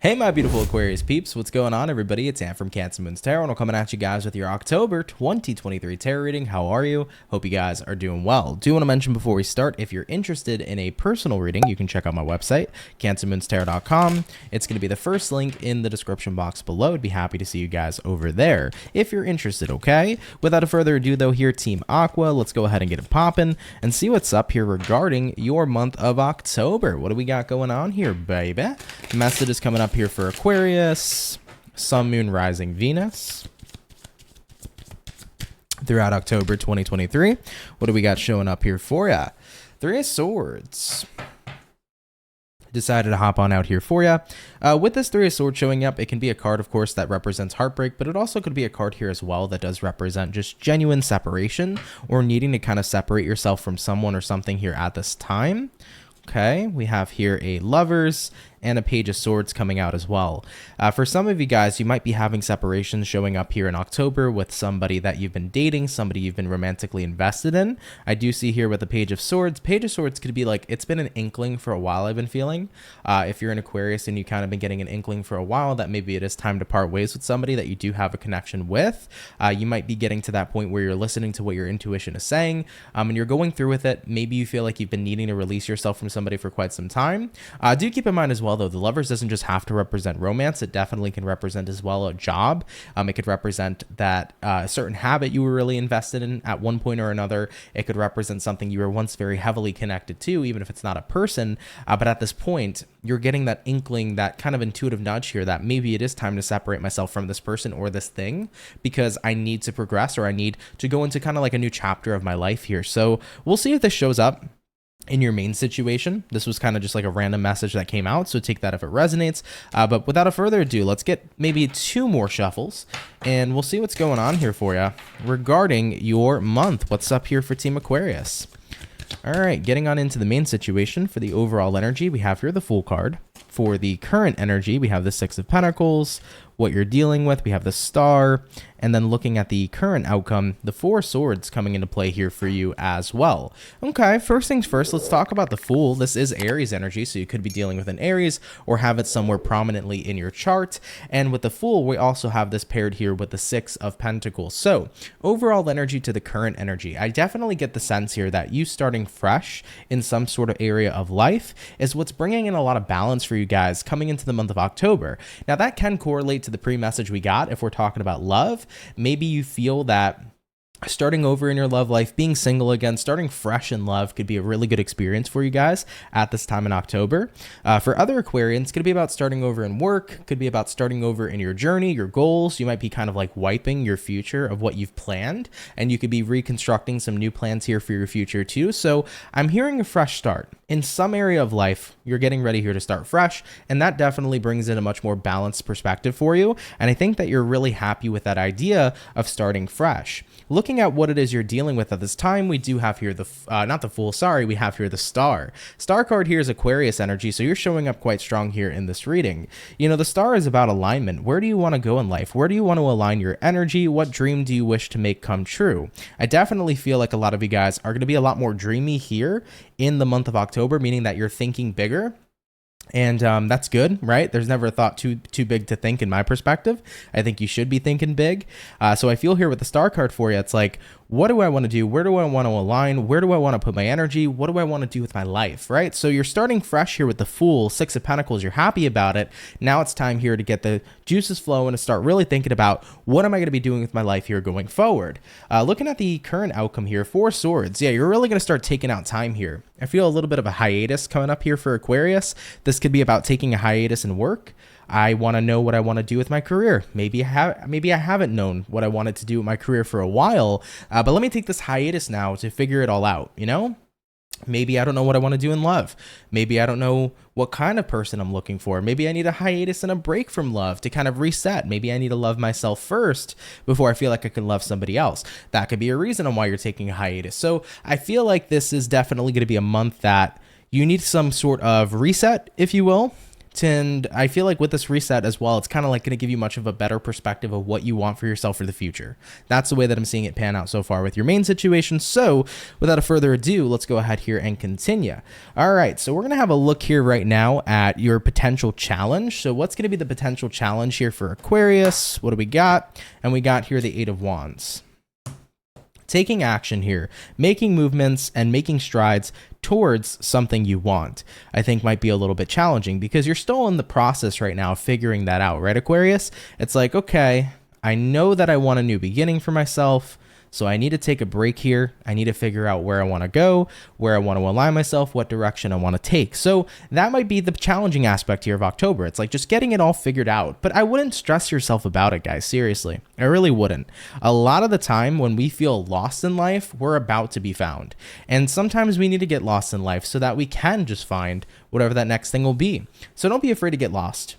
Hey my beautiful Aquarius peeps, what's going on everybody? It's Ann from CancerMoonsTarot and I'm coming at you guys with your October 2023 tarot reading. How are you? Hope you guys are doing well. Do want to mention before we start, if you're interested in a personal reading, you can check out my website, CancerMoonsTarot.com. It's going to be the first link in the description box below. I'd be happy to see you guys over there if you're interested, okay? Without further ado though, here Team Aqua, let's go ahead and get it popping and see what's up here regarding your month of October. What do we got going on here, baby? Message is coming up here for Aquarius, Sun, Moon, Rising, Venus throughout October 2023. What do we got showing up here for ya? Three of Swords. Decided to hop on out here for you. With this Three of Swords showing up, it can be a card, of course, that represents heartbreak, but it also could be a card here as well that does represent just genuine separation or needing to kind of separate yourself from someone or something here at this time. Okay, we have here a Lovers and a Page of Swords coming out as well. For some of you guys, you might be having separations showing up here in October with somebody that you've been dating, somebody you've been romantically invested in. I do see here with the Page of Swords could be like, it's been an inkling for a while I've been feeling. If you're an Aquarius and you kind of been getting an inkling for a while that maybe it is time to part ways with somebody that you do have a connection with, you might be getting to that point where you're listening to what your intuition is saying, and you're going through with it. Maybe you feel like you've been needing to release yourself from somebody for quite some time. Do keep in mind as well, though, the Lovers doesn't just have to represent romance. It definitely can represent as well a job. It could represent that a certain habit you were really invested in at one point or another. It could represent something you were once very heavily connected to, even if it's not a person. But at this point, you're getting that inkling, that kind of intuitive nudge here that maybe it is time to separate myself from this person or this thing because I need to progress or I need to go into kind of like a new chapter of my life here. So we'll see if this shows up in your main situation. This was kind of just like a random message that came out, so take that if it resonates. But without further ado, let's get maybe two more shuffles and we'll see what's going on here for you regarding your month. What's up here for Team Aquarius? All right, getting on into the main situation for the overall energy, we have here the Fool card. For the current energy, we have the Six of Pentacles. What you're dealing with, we have the Star, and then looking at the current outcome, the Four of Swords coming into play here for you as well. Okay, first things first, let's talk about the Fool. This is Aries energy, so you could be dealing with an Aries or have it somewhere prominently in your chart. And with the Fool, we also have this paired here with the Six of Pentacles. So overall energy to the current energy, I definitely get the sense here that you starting fresh in some sort of area of life is what's bringing in a lot of balance for you guys coming into the month of October. Now that can correlate to the pre-message we got if we're talking about love. Maybe you feel that starting over in your love life, being single again, starting fresh in love could be a really good experience for you guys at this time in October. For other Aquarians, could be about starting over in work, could be about starting over in your journey, your goals. You might be kind of like wiping your future of what you've planned, and you could be reconstructing some new plans here for your future too. So I'm hearing a fresh start. In some area of life, you're getting ready here to start fresh, and that definitely brings in a much more balanced perspective for you. And I think that you're really happy with that idea of starting fresh. Looking at what it is you're dealing with at this time, we do have here the, not the Fool, sorry, we have here the Star. Star card here is Aquarius energy, so you're showing up quite strong here in this reading. You know, the Star is about alignment. Where do you want to go in life? Where do you want to align your energy? What dream do you wish to make come true? I definitely feel like a lot of you guys are going to be a lot more dreamy here in the month of October, meaning that you're thinking bigger. And that's good, right? There's never a thought too big to think in my perspective. I think you should be thinking big. So I feel here with the Star card for you, it's like, what do I want to do? Where do I want to align? Where do I want to put my energy? What do I want to do with my life, right? So you're starting fresh here with the Fool, Six of Pentacles. You're happy about it. Now it's time here to get the juices flowing and start really thinking about what am I going to be doing with my life here going forward. Looking at the current outcome here, Four Swords. Yeah, you're really going to start taking out time here. I feel a little bit of a hiatus coming up here for Aquarius. This could be about taking a hiatus in work. I want to know what I want to do with my career. Maybe I haven't known what I wanted to do with my career for a while, but let me take this hiatus now to figure it all out, you know? Maybe I don't know what I want to do in love. Maybe I don't know what kind of person I'm looking for. Maybe I need a hiatus and a break from love to kind of reset. Maybe I need to love myself first before I feel like I can love somebody else. That could be a reason on why you're taking a hiatus. So I feel like this is definitely going to be a month that you need some sort of reset, if you will. And I feel like with this reset as well, it's kind of like going to give you much of a better perspective of what you want for yourself for the future. That's the way that I'm seeing it pan out so far with your main situation. So without a further ado, let's go ahead here and continue. All right, so we're going to have a look here right now at your potential challenge. So what's going to be the potential challenge here for Aquarius? What do we got? And we got here the Eight of Wands. Taking action here, making movements and making strides towards something you want, I think might be a little bit challenging because you're still in the process right now of figuring that out, right, Aquarius? It's like, okay, I know that I want a new beginning for myself, so I need to take a break here. I need to figure out where I want to go, where I want to align myself, what direction I want to take. So that might be the challenging aspect here of October. It's like just getting it all figured out. But I wouldn't stress yourself about it, guys. Seriously, I really wouldn't. A lot of the time when we feel lost in life, we're about to be found. And sometimes we need to get lost in life so that we can just find whatever that next thing will be. So don't be afraid to get lost.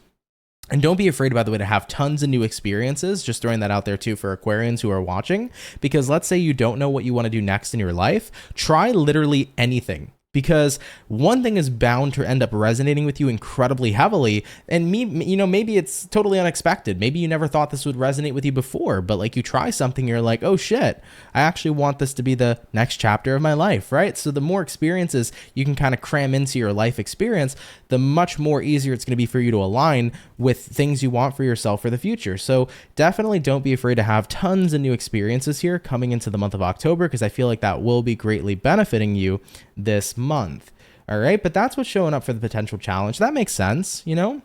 And don't be afraid, by the way, to have tons of new experiences. Just throwing that out there too for Aquarians who are watching, because let's say you don't know what you want to do next in your life. Try literally anything. Because one thing is bound to end up resonating with you incredibly heavily. And maybe it's totally unexpected. Maybe you never thought this would resonate with you before, but like you try something, you're like, oh shit, I actually want this to be the next chapter of my life, right? So the more experiences you can kind of cram into your life experience, the much more easier it's going to be for you to align with things you want for yourself for the future. So definitely don't be afraid to have tons of new experiences here coming into the month of October, because I feel like that will be greatly benefiting you this month. All right, but that's what's showing up for the potential challenge. That makes sense, you know?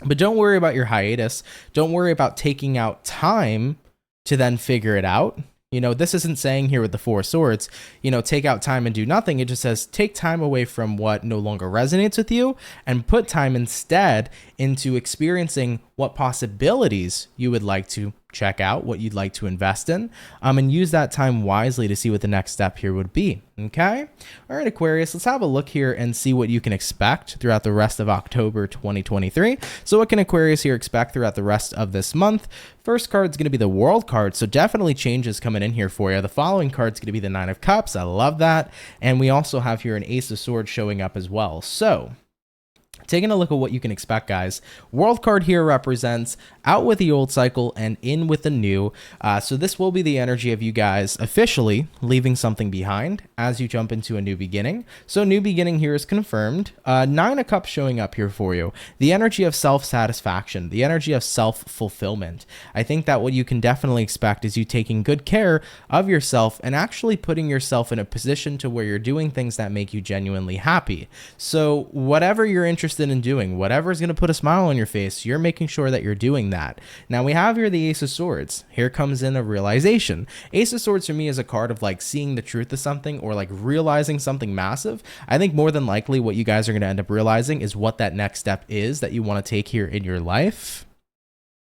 But don't worry about your hiatus. Don't worry about taking out time to then figure it out. You know, this isn't saying here with the Four of Swords, you know, take out time and do nothing. It just says take time away from what no longer resonates with you and put time instead into experiencing what possibilities you would like to check out, what you'd like to invest in, and use that time wisely to see what the next step here would be. Okay. All right, Aquarius, let's have a look here and see what you can expect throughout the rest of October 2023. So what can Aquarius here expect throughout the rest of this month? First card is going to be the World card. So definitely changes coming in here for you. The following card is going to be the Nine of Cups. I love that. And we also have here an Ace of Swords showing up as well. So taking a look at what you can expect, guys. World card here represents out with the old cycle and in with the new. So this will be the energy of you guys officially leaving something behind as you jump into a new beginning. So new beginning here is confirmed. Nine of Cups showing up here for you. The energy of self-satisfaction, the energy of self-fulfillment. I think that what you can definitely expect is you taking good care of yourself and actually putting yourself in a position to where you're doing things that make you genuinely happy. So whatever you're interested in doing, whatever is going to put a smile on your face, you're making sure that you're doing that. Now we have here the Ace of Swords. Here comes in a realization. Ace of Swords for me is a card of like seeing the truth of something or like realizing something massive. I think more than likely what you guys are going to end up realizing is what that next step is that you want to take here in your life.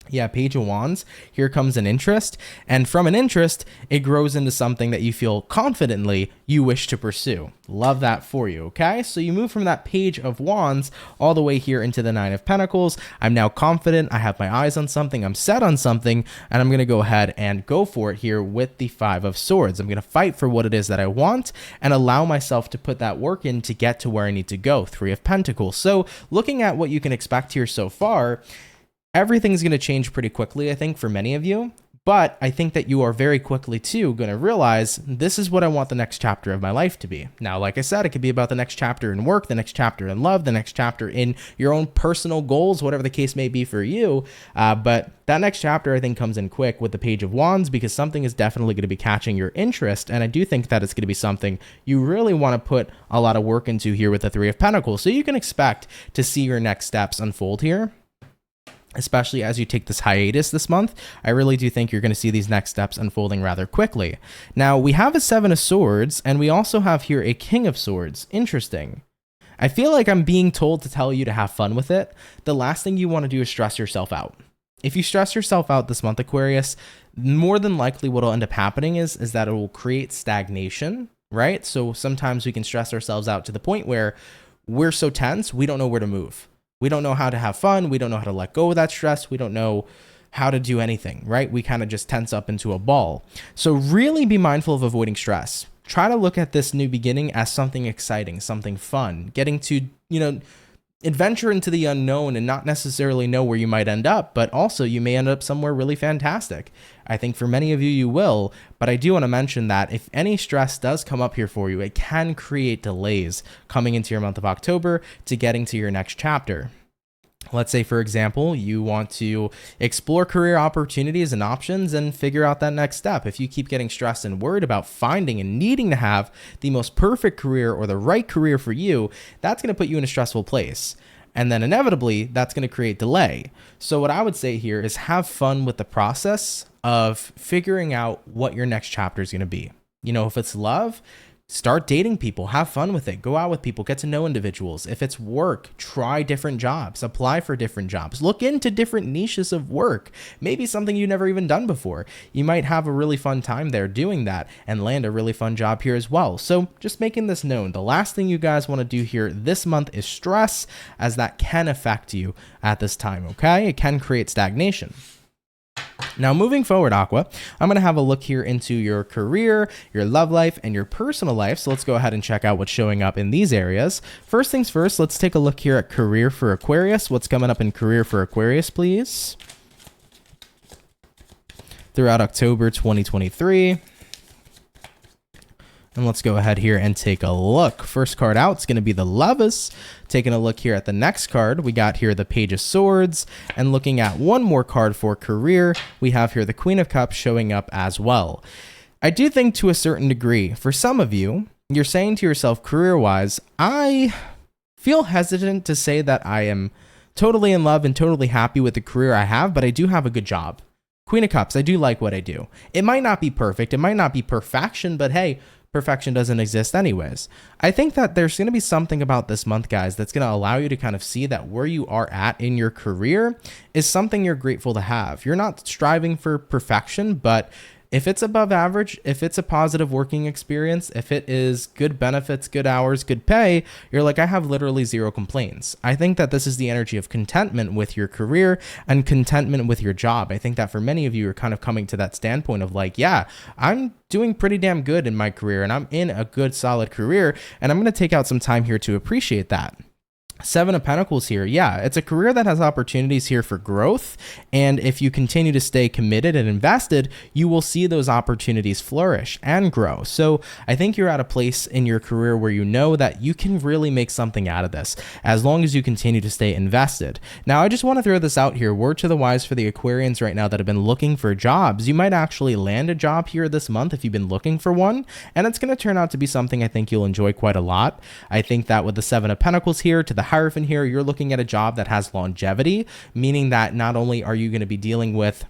Yeah, Page of Wands. Here comes an interest. And from an interest, it grows into something that you feel confidently you wish to pursue. Love that for you, okay? So you move from that Page of Wands all the way here into the Nine of Pentacles. I'm now confident. I have my eyes on something. I'm set on something. And I'm going to go ahead and go for it here with the Five of Swords. I'm going to fight for what it is that I want and allow myself to put that work in to get to where I need to go. Three of Pentacles. So looking at what you can expect here so far, everything's going to change pretty quickly, I think, for many of you. But I think that you are very quickly, too, going to realize this is what I want the next chapter of my life to be. Now, like I said, it could be about the next chapter in work, the next chapter in love, the next chapter in your own personal goals, whatever the case may be for you. But that next chapter, I think, comes in quick with the Page of Wands because something is definitely going to be catching your interest. And I do think that it's going to be something you really want to put a lot of work into here with the Three of Pentacles. So you can expect to see your next steps unfold here, especially as you take this hiatus this month. I really do think you're going to see these next steps unfolding rather quickly. Now, we have a Seven of Swords, and we also have here a King of Swords. Interesting. I feel like I'm being told to tell you to have fun with it. The last thing you want to do is stress yourself out. If you stress yourself out this month, Aquarius, more than likely what will end up happening is that it will create stagnation, right? So sometimes we can stress ourselves out to the point where we're so tense, we don't know where to move. We don't know how to have fun. We don't know how to let go of that stress. We don't know how to do anything, right? We kind of just tense up into a ball. So really be mindful of avoiding stress. Try to look at this new beginning as something exciting, something fun, getting to, adventure into the unknown and not necessarily know where you might end up, but also you may end up somewhere really fantastic. I think for many of you, you will, but I do want to mention that if any stress does come up here for you, it can create delays coming into your month of October to getting to your next chapter. Let's say, for example, you want to explore career opportunities and options and figure out that next step. If you keep getting stressed and worried about finding and needing to have the most perfect career or the right career for you, that's going to put you in a stressful place. And then inevitably, that's going to create delay. So what I would say here is have fun with the process of figuring out what your next chapter is going to be. You know, if it's love, start dating people, have fun with it, go out with people, get to know individuals. If it's work, try different jobs, apply for different jobs, look into different niches of work, maybe something you've never even done before. You might have a really fun time there doing that and land a really fun job here as well. So just making this known, the last thing you guys want to do here this month is stress, as that can affect you at this time, okay? It can create stagnation. Now, moving forward, Aqua, I'm going to have a look here into your career, your love life, and your personal life. So let's go ahead and check out what's showing up in these areas. First things first, let's take a look here at career for Aquarius. What's coming up in career for Aquarius, please? Throughout October 2023. And let's go ahead here and take a look. First card out is going to be the Lovers. Taking a look here at the next card, we got here the Page of Swords. And looking at one more card for career, we have here the Queen of Cups showing up as well. I do think to a certain degree, for some of you, you're saying to yourself career-wise, I feel hesitant to say that I am totally in love and totally happy with the career I have, but I do have a good job. Queen of Cups, I do like what I do. It might not be perfect, it might not be perfection, but hey, perfection doesn't exist anyways. I think that there's going to be something about this month, guys, that's going to allow you to kind of see that where you are at in your career is something you're grateful to have. You're not striving for perfection, but if it's above average, if it's a positive working experience, if it is good benefits, good hours, good pay, you're like, I have literally zero complaints. I think that this is the energy of contentment with your career and contentment with your job. I think that for many of you are kind of coming to that standpoint of like, yeah, I'm doing pretty damn good in my career and I'm in a good solid career, and I'm going to take out some time here to appreciate that. Seven of Pentacles here. Yeah, it's a career that has opportunities here for growth. And if you continue to stay committed and invested, you will see those opportunities flourish and grow. So I think you're at a place in your career where you know that you can really make something out of this as long as you continue to stay invested. Now, I just want to throw this out here. Word to the wise for the Aquarians right now that have been looking for jobs. You might actually land a job here this month if you've been looking for one. And it's going to turn out to be something I think you'll enjoy quite a lot. I think that with the Seven of Pentacles here to the Hierophant here, you're looking at a job that has longevity, meaning that not only are you going to be dealing with,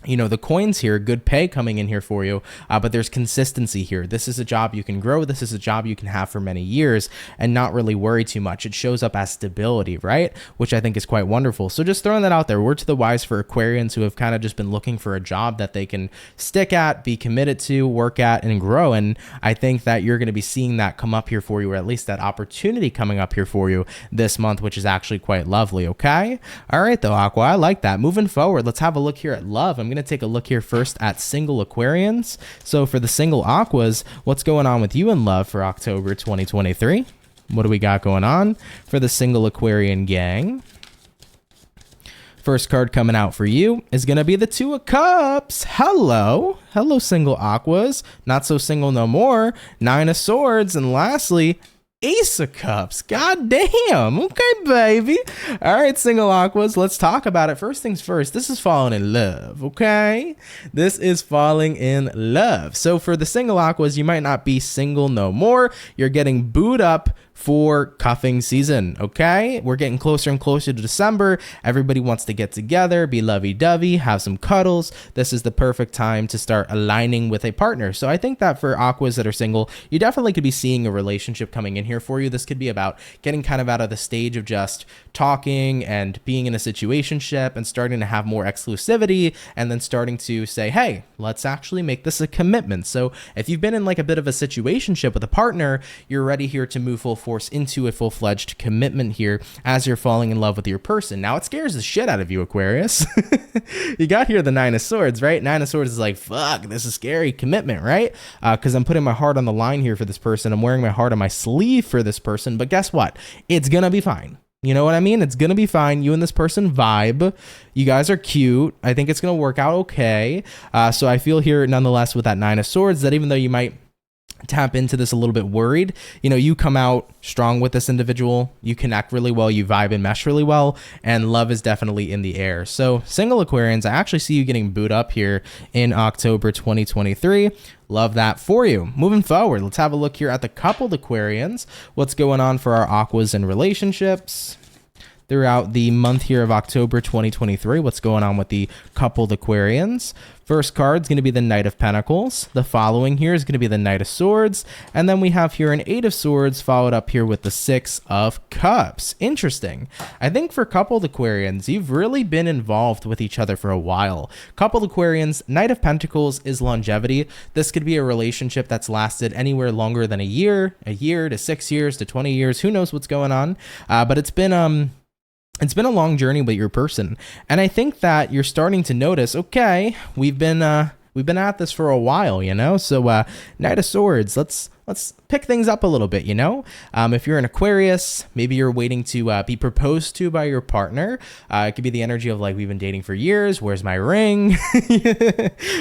you know, the coins here, good pay coming in here for you, but there's consistency here. This is a job you can grow. This is a job you can have for many years and not really worry too much. It shows up as stability, right? Which I think is quite wonderful. So just throwing that out there, word to the wise for Aquarians who have kind of just been looking for a job that they can stick at, be committed to, work at, and grow. And I think that you're going to be seeing that come up here for you, or at least that opportunity coming up here for you this month, which is actually quite lovely. Okay. All right, though, Aqua, I like that. Moving forward, let's have a look here at love. I'm going to take a look here first at single Aquarians. So for the single Aquas, what's going on with you in love for October 2023? What do we got going on for the single Aquarian gang? First card coming out for you is going to be the Two of Cups. Hello. Hello, single Aquas. Not so single no more. Nine of Swords. And lastly, Ace of Cups. God damn. Okay, baby. All right, single Aquas, let's talk about it. First things first, this is falling in love, okay? This is falling in love. So for the single Aquas, you might not be single no more. You're getting booed up for cuffing season, okay? We're getting closer and closer to December. Everybody wants to get together, be lovey-dovey, have some cuddles. This is the perfect time to start aligning with a partner. So I think that for Aquas that are single, you definitely could be seeing a relationship coming in here for you. This could be about getting kind of out of the stage of just talking and being in a situationship and starting to have more exclusivity, and then starting to say, hey, let's actually make this a commitment. So if you've been in like a bit of a situationship with a partner, you're ready here to move full force into a full-fledged commitment here as you're falling in love with your person. Now, it scares the shit out of you, Aquarius. You got here the Nine of Swords, right? Nine of Swords is like, fuck, this is scary commitment, right? Because I'm putting my heart on the line here for this person. I'm wearing my heart on my sleeve for this person. But guess what? It's gonna be fine. You know what I mean? It's going to be fine. You and this person vibe. You guys are cute. I think it's going to work out okay. So I feel here, nonetheless, with that Nine of Swords, that even though you might tap into this a little bit worried, you know, you come out strong with this individual, you connect really well, you vibe and mesh really well, and love is definitely in the air. So single Aquarians, I actually see you getting booed up here in October 2023. Love that for you. Moving forward, let's have a look here at the coupled Aquarians. What's going on for our Aquas in relationships throughout the month here of October 2023? What's going on with the coupled Aquarians? First card's going to be the Knight of Pentacles. The following here is going to be the Knight of Swords. And then we have here an Eight of Swords followed up here with the Six of Cups. Interesting. I think for coupled Aquarians, you've really been involved with each other for a while. Coupled Aquarians, Knight of Pentacles is longevity. This could be a relationship that's lasted anywhere longer than a year to 6 years to 20 years. Who knows what's going on? But it's been a long journey with your person. And I think that you're starting to notice, okay, we've been at this for a while, you know? So Knight of Swords, let's pick things up a little bit, you know? If you're an Aquarius, maybe you're waiting to be proposed to by your partner. It could be the energy of like, we've been dating for years. Where's my ring?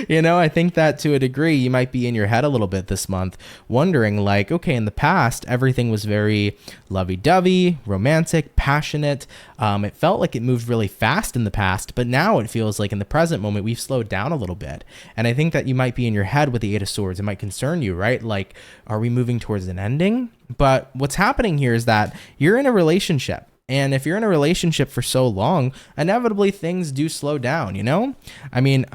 You know, I think that to a degree, you might be in your head a little bit this month, wondering like, okay, in the past, everything was very lovey-dovey, romantic, passionate. It felt like it moved really fast in the past, but now it feels like in the present moment, we've slowed down a little bit. And I think that you might be in your head with the Eight of Swords. It might concern you, right? Like, are we moving towards an ending? But what's happening here is that you're in a relationship. And if you're in a relationship for so long, inevitably things do slow down, you know? I mean,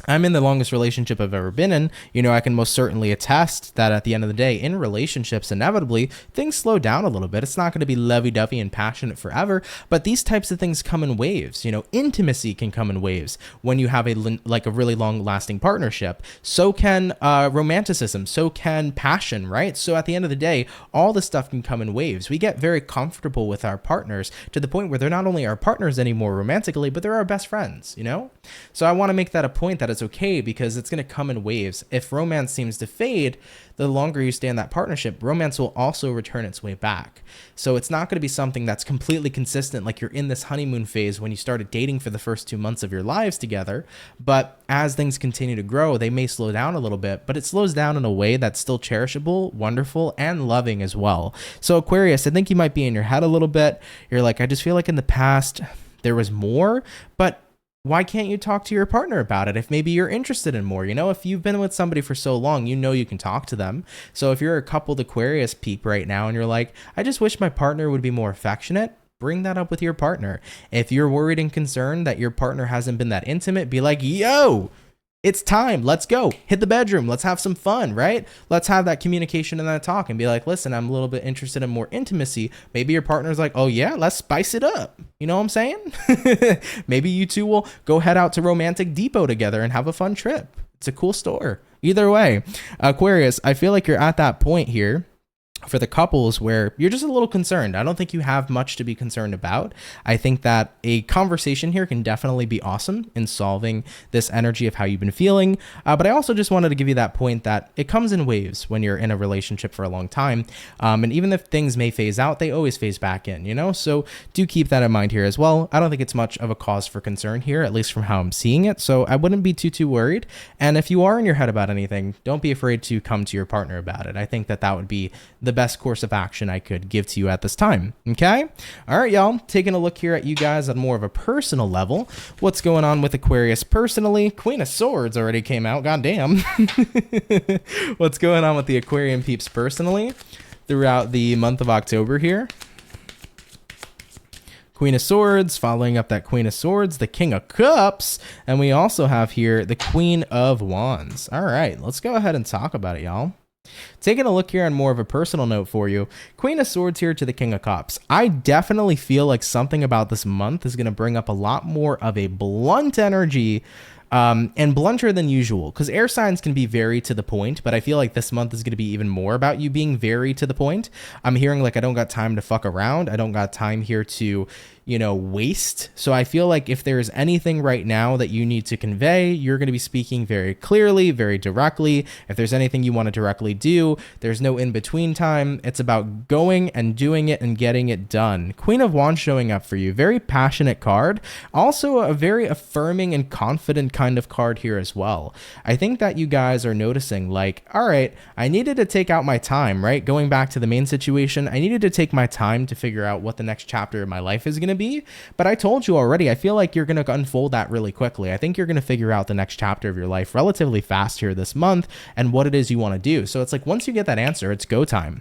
I'm in the longest relationship I've ever been in. You know, I can most certainly attest that at the end of the day, in relationships, inevitably, things slow down a little bit. It's not going to be lovey-dovey and passionate forever, but these types of things come in waves. You know, intimacy can come in waves when you have a really long-lasting partnership. So can romanticism, so can passion, right? So at the end of the day, all this stuff can come in waves. We get very comfortable with our partners to the point where they're not only our partners anymore romantically, but they're our best friends, you know? So I want to make that a point that it's okay, because it's going to come in waves. If romance seems to fade, the longer you stay in that partnership, romance will also return its way back. So it's not going to be something that's completely consistent, like you're in this honeymoon phase when you started dating for the first 2 months of your lives together. But as things continue to grow, they may slow down a little bit, but it slows down in a way that's still cherishable, wonderful, and loving as well. So Aquarius, I think you might be in your head a little bit. You're like, I just feel like in the past there was more, but why can't you talk to your partner about it if maybe you're interested in more? You know, if you've been with somebody for so long, you know you can talk to them. So if you're a coupled Aquarius peep right now and you're like, I just wish my partner would be more affectionate, bring that up with your partner. If you're worried and concerned that your partner hasn't been that intimate, be like, yo, it's time. Let's go. Hit the bedroom. Let's have some fun, right? Let's have that communication and that talk and be like, listen, I'm a little bit interested in more intimacy. Maybe your partner's like, oh yeah, let's spice it up. You know what I'm saying? Maybe you two will go head out to Romantic Depot together and have a fun trip. It's a cool store. Either way, Aquarius, I feel like you're at that point here for the couples where you're just a little concerned. I don't think you have much to be concerned about. I think that a conversation here can definitely be awesome in solving this energy of how you've been feeling. But I also just wanted to give you that point that it comes in waves when you're in a relationship for a long time. And even if things may phase out, they always phase back in, you know? So do keep that in mind here as well. I don't think it's much of a cause for concern here, at least from how I'm seeing it. So I wouldn't be too worried. And if you are in your head about anything, don't be afraid to come to your partner about it. I think that that would be the best course of action I could give to you at this time. Okay. All right, y'all, taking a look here at you guys on more of a personal level. What's going on with Aquarius personally? Queen of Swords already came out. Goddamn. What's going on with the Aquarian peeps personally throughout the month of October here? Queen of Swords, following up that Queen of Swords, the King of Cups, and we also have here the Queen of Wands. All right, let's go ahead and talk about it, y'all. Taking a look here on more of a personal note for you, Queen of Swords here to the King of Cups. I definitely feel like something about this month is going to bring up a lot more of a blunt energy and blunter than usual, because air signs can be very to the point, but I feel like this month is going to be even more about you being very to the point. I'm hearing like I don't got time to fuck around. I don't got time here to, waste. So I feel like if there's anything right now that you need to convey, you're going to be speaking very clearly, very directly. If there's anything you want to directly do, there's no in-between time. It's about going and doing it and getting it done. Queen of Wands showing up for you. Very passionate card. Also a very affirming and confident kind of card here as well. I think that you guys are noticing like, all right, I needed to take out my time, right? Going back to the main situation, I needed to take my time to figure out what the next chapter of my life is going to be. But I told you already, I feel like you're going to unfold that really quickly. I think you're going to figure out the next chapter of your life relatively fast here this month and what it is you want to do. So it's like once you get that answer, it's go time.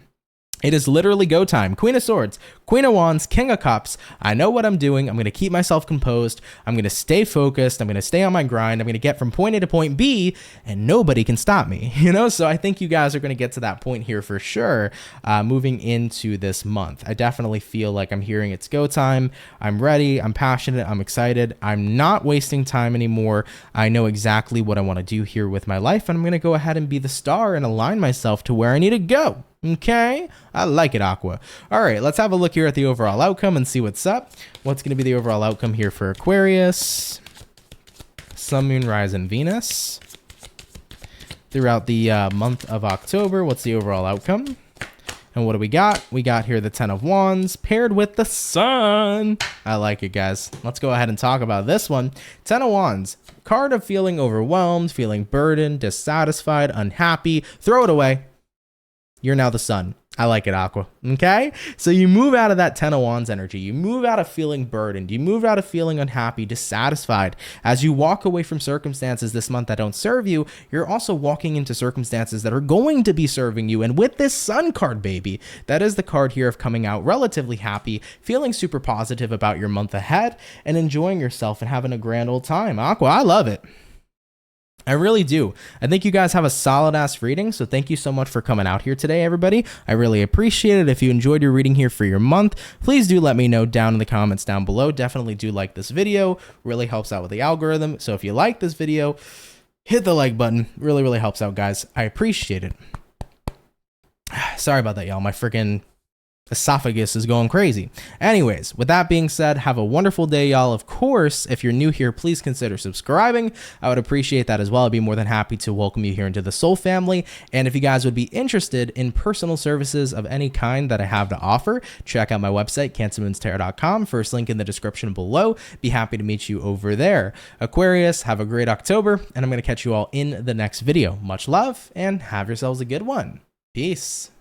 It is literally go time. Queen of Swords, Queen of Wands, King of Cups. I know what I'm doing. I'm going to keep myself composed. I'm going to stay focused. I'm going to stay on my grind. I'm going to get from point A to point B, and nobody can stop me, So I think you guys are going to get to that point here for sure, moving into this month. I definitely feel like I'm hearing it's go time. I'm ready. I'm passionate. I'm excited. I'm not wasting time anymore. I know exactly what I want to do here with my life, and I'm going to go ahead and be the star and align myself to where I need to go. Okay, I like it, Aqua. All right, let's have a look here at the overall outcome and see what's up. What's going to be the overall outcome here for Aquarius, Sun, Moon, Rise, and Venus throughout the month of October? What's the overall outcome? And what do we got? We got here the 10 of Wands paired with the Sun. I like it, guys. Let's go ahead and talk about this one. 10 of Wands, card of feeling overwhelmed, feeling burdened, dissatisfied, unhappy. Throw it away. You're now the Sun. I like it, Aqua. Okay? So you move out of that 10 of Wands energy. You move out of feeling burdened. You move out of feeling unhappy, dissatisfied. As you walk away from circumstances this month that don't serve you, you're also walking into circumstances that are going to be serving you. And with this Sun card, baby, that is the card here of coming out relatively happy, feeling super positive about your month ahead, and enjoying yourself and having a grand old time. Aqua, I love it. I really do. I think you guys have a solid ass reading, so thank you so much for coming out here today, everybody. I really appreciate it. If you enjoyed your reading here for your month, please do let me know down in the comments down below. Definitely do like this video. Really helps out with the algorithm. So if you like this video, hit the like button. Really, really helps out, guys. I appreciate it. Sorry about that, y'all. My freaking esophagus is going crazy. Anyways, with that being said, have a wonderful day, y'all. Of course, if you're new here, please consider subscribing. I would appreciate that as well. I'd be more than happy to welcome you here into the Soul family. And if you guys would be interested in personal services of any kind that I have to offer, check out my website, CancerMoonsTarot.com. First link in the description below. Be happy to meet you over there. Aquarius, have a great October, and I'm going to catch you all in the next video. Much love, and have yourselves a good one. Peace.